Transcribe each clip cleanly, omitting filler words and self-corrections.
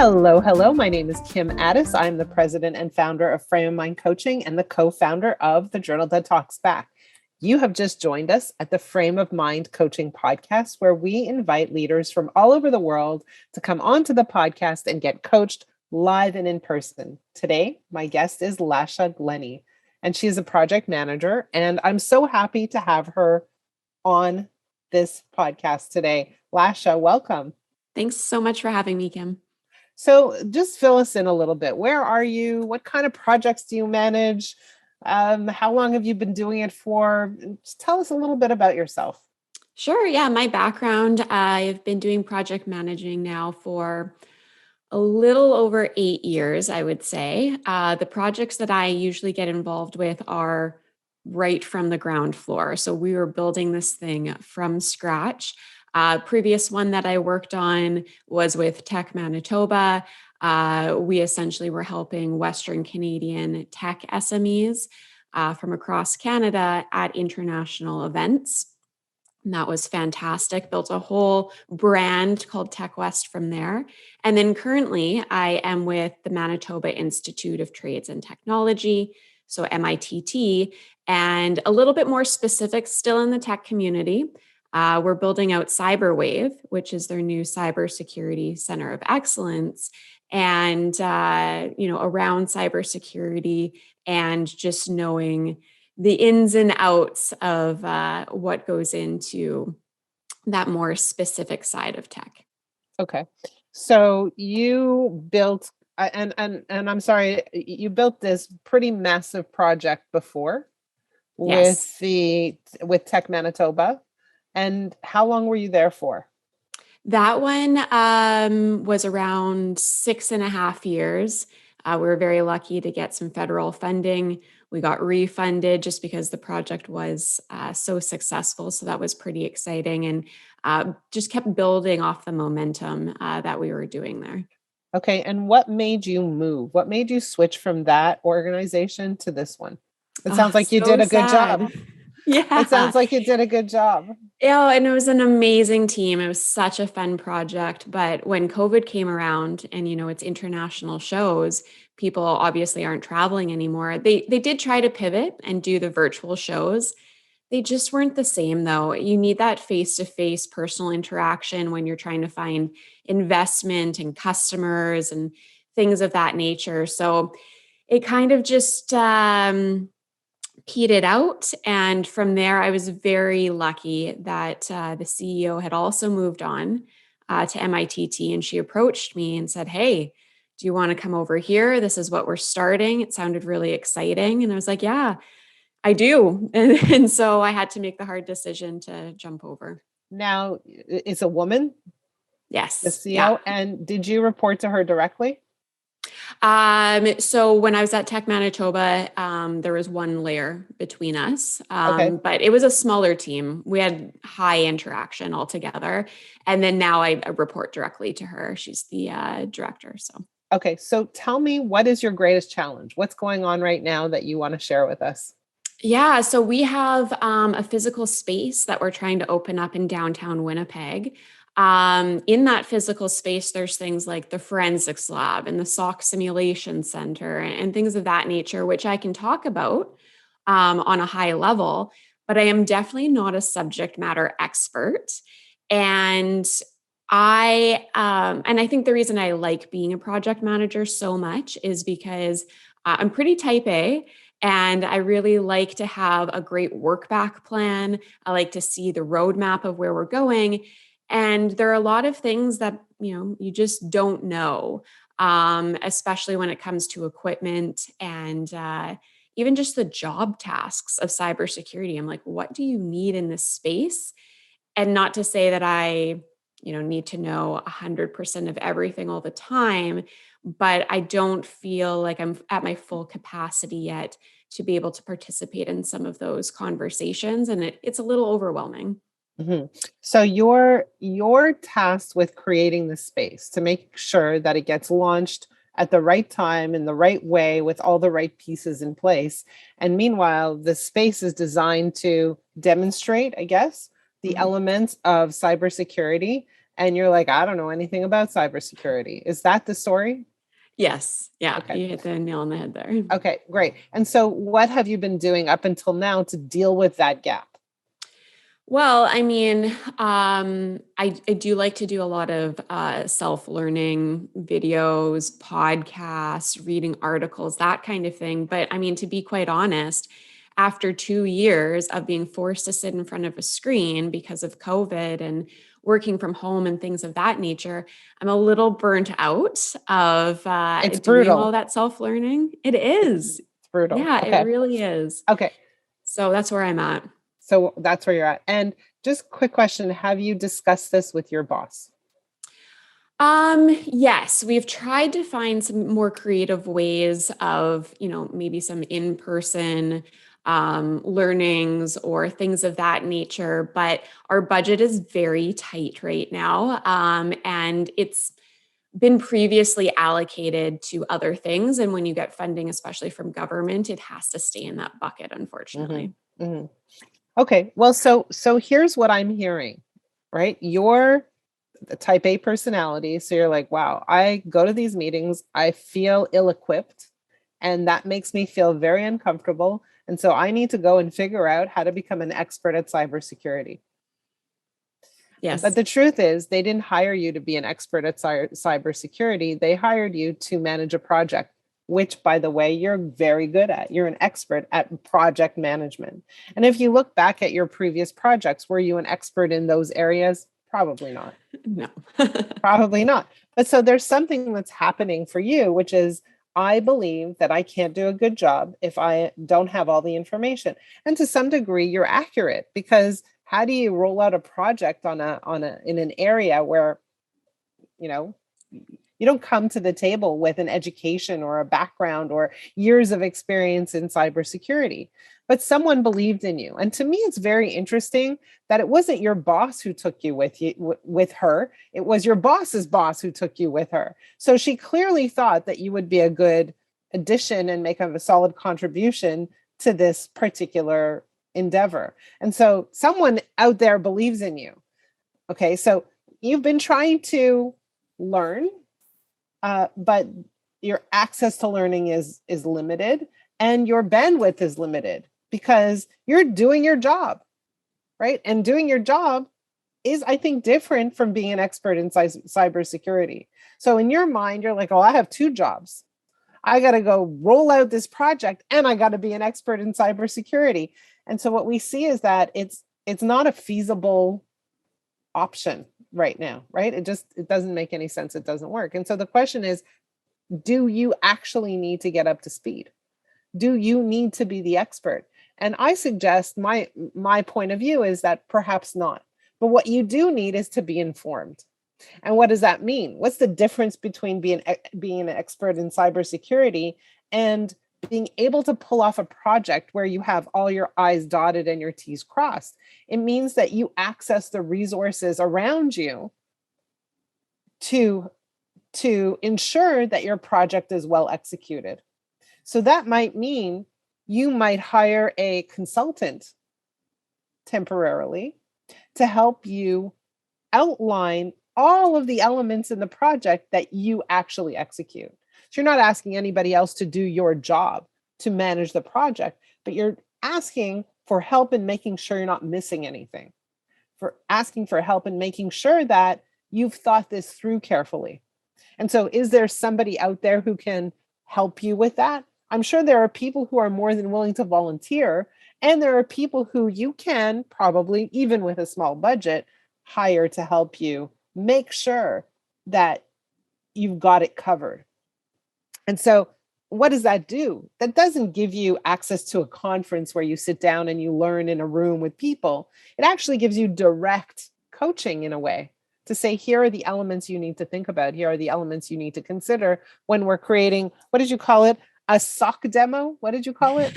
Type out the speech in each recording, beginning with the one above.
Hello, hello. My name is Kim Addis. I'm the president and founder of Frame of Mind Coaching and the co-founder of the journal that talks back. You have just joined us at the Frame of Mind Coaching podcast, where we invite leaders from all over the world to come onto the podcast and get coached live and in person. Today, my guest is Lasha Glennie, and she is a project manager, and I'm so happy to have her on this podcast today. Lasha, welcome. Thanks so much for having me, Kim. So just fill us in a little bit. Where are you? What kind of projects do you manage? How long have you been doing it for? Just tell us a little bit about yourself. Sure. Yeah. My background, I've been doing project managing now for a little over 8 years, I would say. The projects that I usually get involved with are right from the ground floor. So we were building this thing from scratch. Previous one that I worked on was with Tech Manitoba. We essentially were helping Western Canadian tech SMEs from across Canada at international events. And that was fantastic. Built a whole brand called Tech West from there. And then currently I am with the Manitoba Institute of Trades and Technology, so MITT, and a little bit more specific still in the tech community. We're building out CyberWave, which is their new cybersecurity center of excellence, and around cybersecurity and just knowing the ins and outs of what goes into that more specific side of tech. Okay, so you built, and I'm sorry, you built this pretty massive project before Yes. with Tech Manitoba. And how long were you there for? That one was around 6.5 years. We were very lucky to get some federal funding. We got refunded just because the project was so successful. So that was pretty exciting, and just kept building off the momentum that we were doing there. Okay. And what made you move? What made you switch from that organization to this one? It sounds like you did a good job. Yeah. It sounds like you did a good job. Yeah, and it was an amazing team. It was such a fun project. But when COVID came around and, it's international shows, people obviously aren't traveling anymore. They did try to pivot and do the virtual shows. They just weren't the same, though. You need that face-to-face personal interaction when you're trying to find investment and customers and things of that nature. So it kind of just petered out. And from there, I was very lucky that the CEO had also moved on to MITT, and she approached me and said, "Hey, do you want to come over here? This is what we're starting." It sounded really exciting. And I was like, "Yeah, I do." And so I had to make the hard decision to jump over. Now, it's a woman, Yes. the CEO. Yeah. And did you report to her directly? So when I was at Tech Manitoba, there was one layer between us, Okay. but it was a smaller team. We had high interaction altogether. And then now I report directly to her. She's the director. So. Okay. So tell me, what is your greatest challenge? What's going on right now that you want to share with us? Yeah, so we have a physical space that we're trying to open up in downtown Winnipeg. In that physical space, there's things like the forensics lab and the SOC simulation center and things of that nature, which I can talk about on a high level, but I am definitely not a subject matter expert. And I think the reason I like being a project manager so much is because I'm pretty type A. And I really like to have a great work back plan. I like to see the roadmap of where we're going. And there are a lot of things that, you just don't know, especially when it comes to equipment and even just the job tasks of cybersecurity. I'm like, what do you need in this space? And not to say that I, need to know 100% of everything all the time, but I don't feel like I'm at my full capacity yet to be able to participate in some of those conversations. And it's a little overwhelming. Mm-hmm. So you're tasked with creating the space to make sure that it gets launched at the right time in the right way with all the right pieces in place. And meanwhile, the space is designed to demonstrate, I guess, the elements of cybersecurity and you're like, I don't know anything about cybersecurity. Is that the story? Yes. Yeah. Okay. You hit the nail on the head there. Okay, great. And so what have you been doing up until now to deal with that gap? Well, I mean, I do like to do a lot of self-learning videos, podcasts, reading articles, that kind of thing. But I mean, to be quite honest, after 2 years of being forced to sit in front of a screen because of COVID and working from home and things of that nature, I'm a little burnt out of It's doing all brutal. that self-learning. It It's is. brutal. Yeah, it Okay. really is. Okay. So that's where I'm at. So that's where you're at. And just quick question, have you discussed this with your boss? Yes, we've tried to find some more creative ways of, maybe some in-person learnings or things of that nature, but our budget is very tight right now. And it's been previously allocated to other things. And when you get funding, especially from government, it has to stay in that bucket, Mm-hmm. unfortunately. Mm-hmm. Okay. Well, so here's what I'm hearing, right? You're the type A personality. So you're like, wow, I go to these meetings, I feel ill-equipped, and that makes me feel very uncomfortable. And so I need to go and figure out how to become an expert at cybersecurity. But Yes. the truth is, they didn't hire you to be an expert at cybersecurity. They hired you to manage a project, which, by the way, you're very good at. You're an expert at project management. And if you look back at your previous projects, were you an expert in those areas? Probably not. No. Probably not. But so there's something that's happening for you, which is, I believe that I can't do a good job if I don't have all the information. And to some degree, you're accurate, because how do you roll out a project in an area where, you know, you don't come to the table with an education or a background or years of experience in cybersecurity, but someone believed in you. And to me, it's very interesting that it wasn't your boss who took you with her. It was your boss's boss who took you with her. So she clearly thought that you would be a good addition and make a solid contribution to this particular endeavor. And so someone out there believes in you. Okay, so you've been trying to learn, but your access to learning is limited, and your bandwidth is limited because you're doing your job, right? And doing your job is, I think, different from being an expert in cybersecurity. So in your mind, you're like, oh, I have two jobs. I got to go roll out this project, and I got to be an expert in cybersecurity. And so what we see is that it's not a feasible option right now, right? It doesn't make any sense. It doesn't work. And so the question is, do you actually need to get up to speed? Do you need to be the expert? And I suggest, my point of view is that perhaps not. But what you do need is to be informed. And what does that mean? What's the difference between being an expert in cybersecurity and being able to pull off a project where you have all your I's dotted and your T's crossed? It means that you access the resources around you to ensure that your project is well executed. So that might mean you might hire a consultant temporarily to help you outline all of the elements in the project that you actually execute. So you're not asking anybody else to do your job to manage the project, but you're asking for help in making sure you're not missing anything, for asking for help in making sure that you've thought this through carefully. And so is there somebody out there who can help you with that? I'm sure there are people who are more than willing to volunteer, and there are people who you can probably, even with a small budget, hire to help you make sure that you've got it covered. And so what does that do? That doesn't give you access to a conference where you sit down and you learn in a room with people. It actually gives you direct coaching in a way to say, here are the elements you need to think about. Here are the elements you need to consider when we're creating, what did you call it? A SOC demo? What did you call it?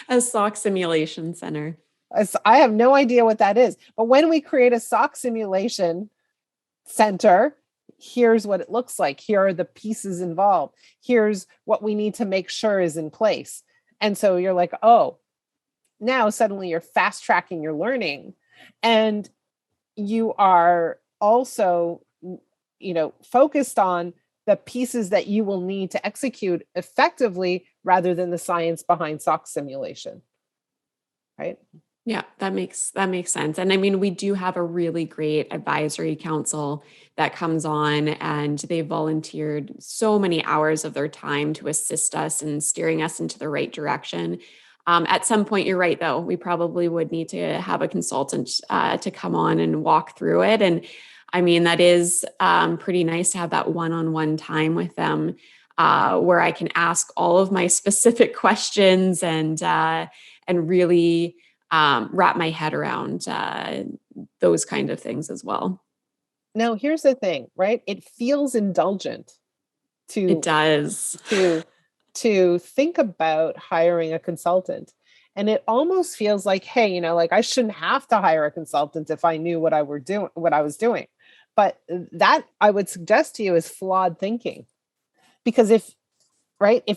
A SOC simulation center. I have no idea what that is. But when we create a SOC simulation center, here's what it looks like. Here are the pieces involved. Here's what we need to make sure is in place. And so you're like, oh, now suddenly you're fast tracking your learning, and you are also, focused on the pieces that you will need to execute effectively rather than the science behind SOX simulation. Right? Yeah, that makes sense. And I mean, we do have a really great advisory council that comes on, and they volunteered so many hours of their time to assist us in steering us into the right direction. At some point, you're right, though, we probably would need to have a consultant to come on and walk through it. And I mean, that is pretty nice to have that one-on-one time with them, where I can ask all of my specific questions and really wrap my head around those kind of things as well. Now, here's the thing, right? It feels indulgent It to does. to think about hiring a consultant. And it almost feels like, hey, like I shouldn't have to hire a consultant if I knew what I was doing. But that, I would suggest to you, is flawed thinking. Because if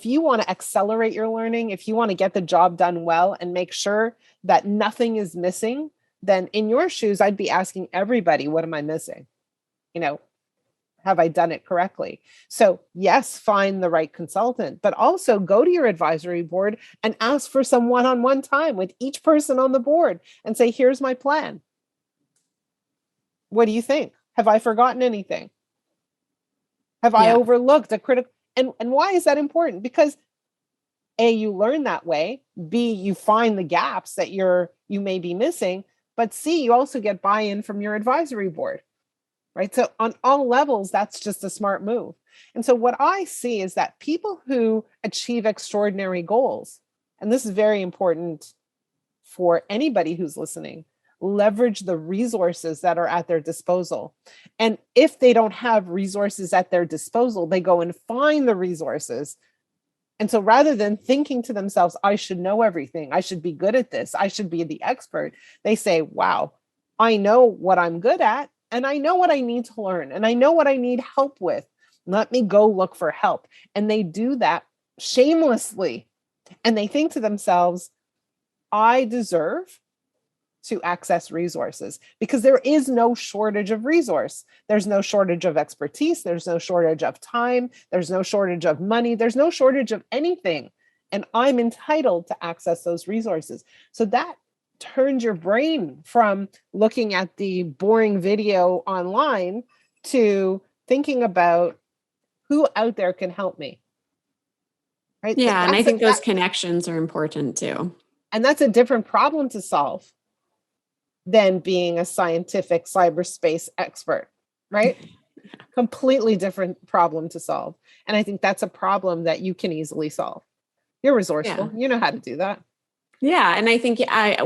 you want to accelerate your learning, if you want to get the job done well and make sure that nothing is missing, then in your shoes, I'd be asking everybody, what am I missing? Have I done it correctly? So yes, find the right consultant, but also go to your advisory board and ask for some one-on-one time with each person on the board and say, here's my plan. What do you think? Have I forgotten anything? Have I overlooked a critical? And why is that important? Because A, you learn that way. B, you find the gaps that you may be missing. But C, you also get buy-in from your advisory board, right? So on all levels, that's just a smart move. And so what I see is that people who achieve extraordinary goals, and this is very important for anybody who's listening, leverage the resources that are at their disposal. And if they don't have resources at their disposal, they go and find the resources. And so rather than thinking to themselves, I should know everything, I should be good at this, I should be the expert, they say, wow, I know what I'm good at, and I know what I need to learn, and I know what I need help with. Let me go look for help. And they do that shamelessly. And they think to themselves, I deserve to access resources, because there is no shortage of resource. There's no shortage of expertise. There's no shortage of time. There's no shortage of money. There's no shortage of anything. And I'm entitled to access those resources. So that turns your brain from looking at the boring video online to thinking about who out there can help me. Right? Yeah. And I think those connections are important too. And that's a different problem to solve than being a scientific cyberspace expert, right? Completely different problem to solve. And I think that's a problem that you can easily solve. You're resourceful. You know how to do that. Yeah. And I think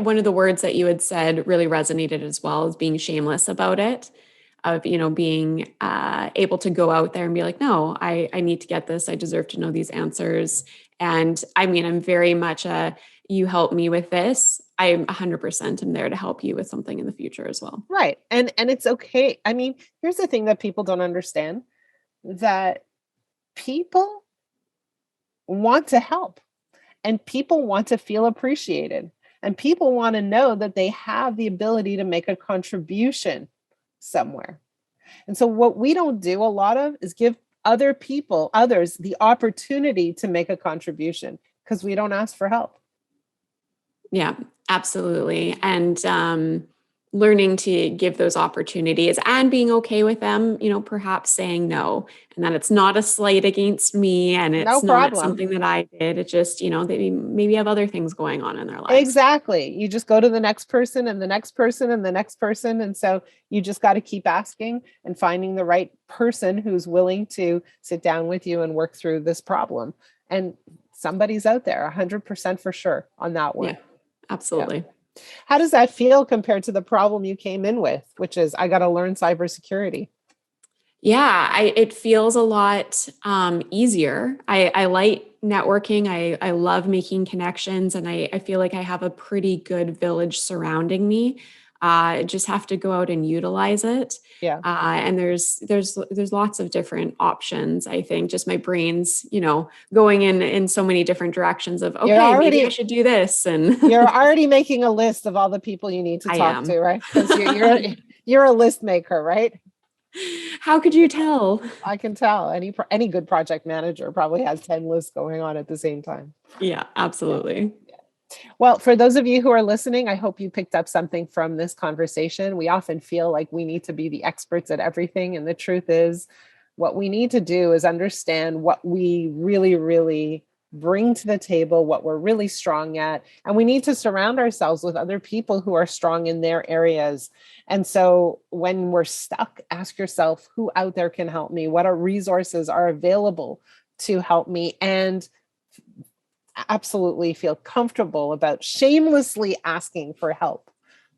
one of the words that you had said really resonated as well, as being shameless about it, of, being able to go out there and be like, no, I need to get this. I deserve to know these answers. And I mean, I'm very much you help me with this. I'm 100% am there to help you with something in the future as well. Right. And it's okay. I mean, here's the thing that people don't understand, that people want to help, and people want to feel appreciated, and people want to know that they have the ability to make a contribution somewhere. And so what we don't do a lot of is give others the opportunity to make a contribution, because we don't ask for help. Yeah, absolutely. And learning to give those opportunities and being okay with them, perhaps saying no, and that it's not a slight against me, and it's not something that I did. It's just, they maybe have other things going on in their lives. Exactly. You just go to the next person and the next person and the next person. And so you just got to keep asking and finding the right person who's willing to sit down with you and work through this problem. And somebody's out there 100% for sure on that one. Yeah, absolutely. Yeah. How does that feel compared to the problem you came in with, which is, I got to learn cybersecurity? Yeah, it feels a lot easier. I like networking. I love making connections, and I feel like I have a pretty good village surrounding me. Just have to go out and utilize it. Yeah. And there's lots of different options. I think just my brain's, going in so many different directions of, okay, maybe I should do this. And you're already making a list of all the people you need to talk to, right? Because you're a list maker, right? How could you tell? I can tell any good project manager probably has 10 lists going on at the same time. Yeah, absolutely. Yeah. Well, for those of you who are listening, I hope you picked up something from this conversation. We often feel like we need to be the experts at everything. And the truth is, what we need to do is understand what we really, really bring to the table, what we're really strong at. And we need to surround ourselves with other people who are strong in their areas. And so when we're stuck, ask yourself, who out there can help me? What resources are available to help me? And absolutely feel comfortable about shamelessly asking for help.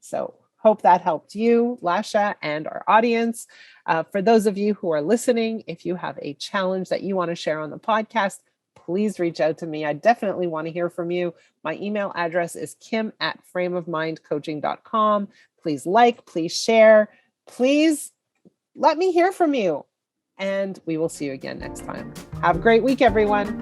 So hope that helped you, Lasha, and our audience. For those of you who are listening, if you have a challenge that you want to share on the podcast, please reach out to me. I definitely want to hear from you. My email address is kim@frameofmindcoaching.com. Please please share, please let me hear from you. And we will see you again next time. Have a great week, everyone.